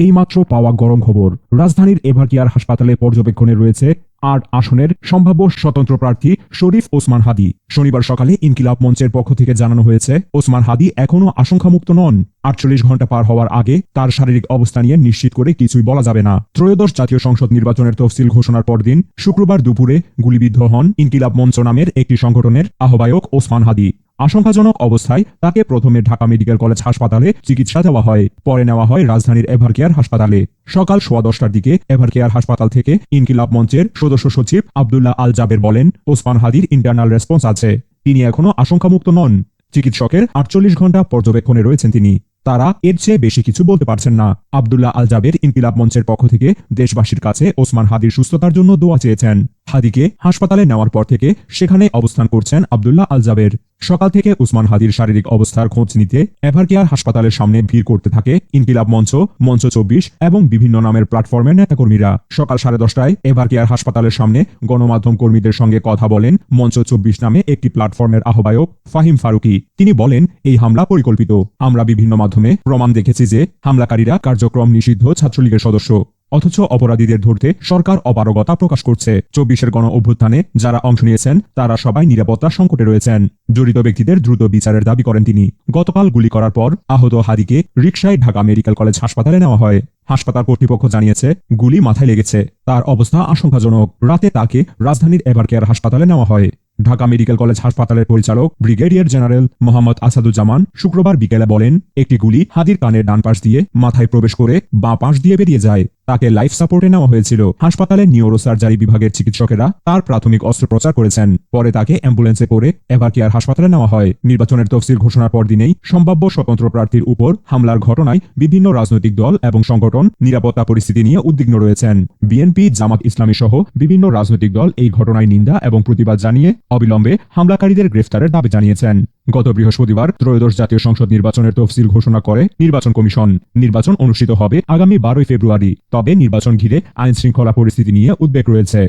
এইমাত্র পাওয়া গরম খবর, রাজধানীর এভারকেয়ার হাসপাতালে পর্যবেক্ষণে রয়েছে ৮ আসনের সম্ভাব্য স্বতন্ত্র প্রার্থী শরীফ ওসমান হাদী। শনিবার সকালে ইনকিলাব মঞ্চের পক্ষ থেকে জানানো হয়েছে, ওসমান হাদী এখনও আশঙ্কামুক্ত নন। ৪৮ ঘন্টা পার হওয়ার আগে তার শারীরিক অবস্থা নিয়ে নিশ্চিত করে কিছুই বলা যাবে না। ত্রয়োদশ জাতীয় সংসদ নির্বাচনের তফসিল ঘোষণার পরদিন শুক্রবার দুপুরে গুলিবিদ্ধ হন ইনকিলাব মঞ্চ নামের একটি সংগঠনের আহ্বায়ক ওসমান হাদী। আশঙ্কাজনক অবস্থায় তাকে প্রথমে ঢাকা মেডিকেল কলেজ হাসপাতালে চিকিৎসা দেওয়া হয়, পরে নেওয়া হয় রাজধানীর এভারকেয়ার হাসপাতালে। সকাল 10:15টার দিকে এভারকেয়ার হাসপাতাল থেকে ইনকিলাব মঞ্চের সদস্য সচিব আব্দুল্লাহ আল জাবের বলেন, ওসমান হাদীর ইন্টারনাল রেসপন্স আছে, তিনি এখনও আশঙ্কামুক্ত নন। চিকিৎসকের ৪৮ ঘন্টা পর্যবেক্ষণে রয়েছেন তিনি, তারা এর চেয়ে বেশি কিছু বলতে পারছেন না। আব্দুল্লাহ আল জাবের ইনকিলাব মঞ্চের পক্ষ থেকে দেশবাসীর কাছে ওসমান হাদীর সুস্থতার জন্য দোয়া চেয়েছেন। হাদীকে হাসপাতালে নেওয়ার পর থেকে সেখানে অবস্থান করছেন আব্দুল্লাহ আল জাবের। সকাল থেকে ওসমান হাদীর শারীরিক অবস্থার খোঁজ নিতে এভারকেয়ার হাসপাতালের সামনে ভিড় করতে থাকে ইনকিলাব মঞ্চ, মঞ্চ ২৪ এবং বিভিন্ন নামের প্ল্যাটফর্মের নেতাকর্মীরা। সকাল 10:30টায় এভারকেয়ার হাসপাতালের সামনে গণমাধ্যম কর্মীদের সঙ্গে কথা বলেন মঞ্চ ২৪ নামে একটি প্ল্যাটফর্মের আহ্বায়ক ফাহিম ফারুকি। তিনি বলেন, এই হামলা পরিকল্পিত। আমরা বিভিন্ন মাধ্যমে প্রমাণ দেখেছি যে হামলাকারীরা কার্যক্রম নিষিদ্ধ ছাত্রলীগের সদস্য, অথচ অপরাধীদের ধরতে সরকার অপারগতা প্রকাশ করছে। ২৪-এর গণ অভ্যুত্থানে যারা অংশ নিয়েছেন তারা সবাই নিরাপত্তা সংকটে রয়েছেন। জড়িত ব্যক্তিদের দ্রুত বিচারের দাবি করেন তিনি। গতকাল গুলি করার পর আহত হাদীকে রিকশায় ঢাকা মেডিকেল কলেজ হাসপাতালে নেওয়া হয়। হাসপাতাল কর্তৃপক্ষ জানিয়েছে, গুলি মাথায় লেগেছে, তার অবস্থা আশঙ্কাজনক। রাতে তাকে রাজধানীর এভারকেয়ার হাসপাতালে নেওয়া হয়। ঢাকা মেডিকেল কলেজ হাসপাতালের পরিচালক ব্রিগেডিয়ার জেনারেল মোহাম্মদ আসাদুজ্জামান শুক্রবার বিকেলে বলেন, একটি গুলি হাদীর কানের ডান পাশ দিয়ে মাথায় প্রবেশ করে বাঁ পাশ দিয়ে বেরিয়ে যায়। তাকে লাইফ সাপোর্টে নেওয়া হয়েছিল। হাসপাতালের নিউরোসার্জারি বিভাগের চিকিৎসকেরা তার প্রাথমিক অস্ত্রোপচার করেছেন। পরে তাকে অ্যাম্বুলেন্সে করে এভারকেয়ার হাসপাতালে নেওয়া হয়। নির্বাচনের তফসিল ঘোষণার পর দিনেই সম্ভাব্য স্বতন্ত্র প্রার্থীর উপর হামলার ঘটনায় বিভিন্ন রাজনৈতিক দল এবং সংগঠন নিরাপত্তা পরিস্থিতি নিয়ে উদ্বিগ্ন রয়েছেন। বিএনপি, জামাত ইসলামী সহ বিভিন্ন রাজনৈতিক দল এই ঘটনায় নিন্দা এবং প্রতিবাদ জানিয়ে অবিলম্বে হামলাকারীদের গ্রেফতারের দাবি জানিয়েছেন। গত বৃহস্পতিবার ত্রয়োদশ জাতীয় সংসদ নির্বাচনের তফসিল ঘোষণা করে নির্বাচন কমিশন। নির্বাচন অনুষ্ঠিত হবে আগামী 12 ফেব্রুয়ারি। তবে নির্বাচন ঘিরে আইন শৃঙ্খলা পরিস্থিতি নিয়ে উদ্বেগ রয়েছে।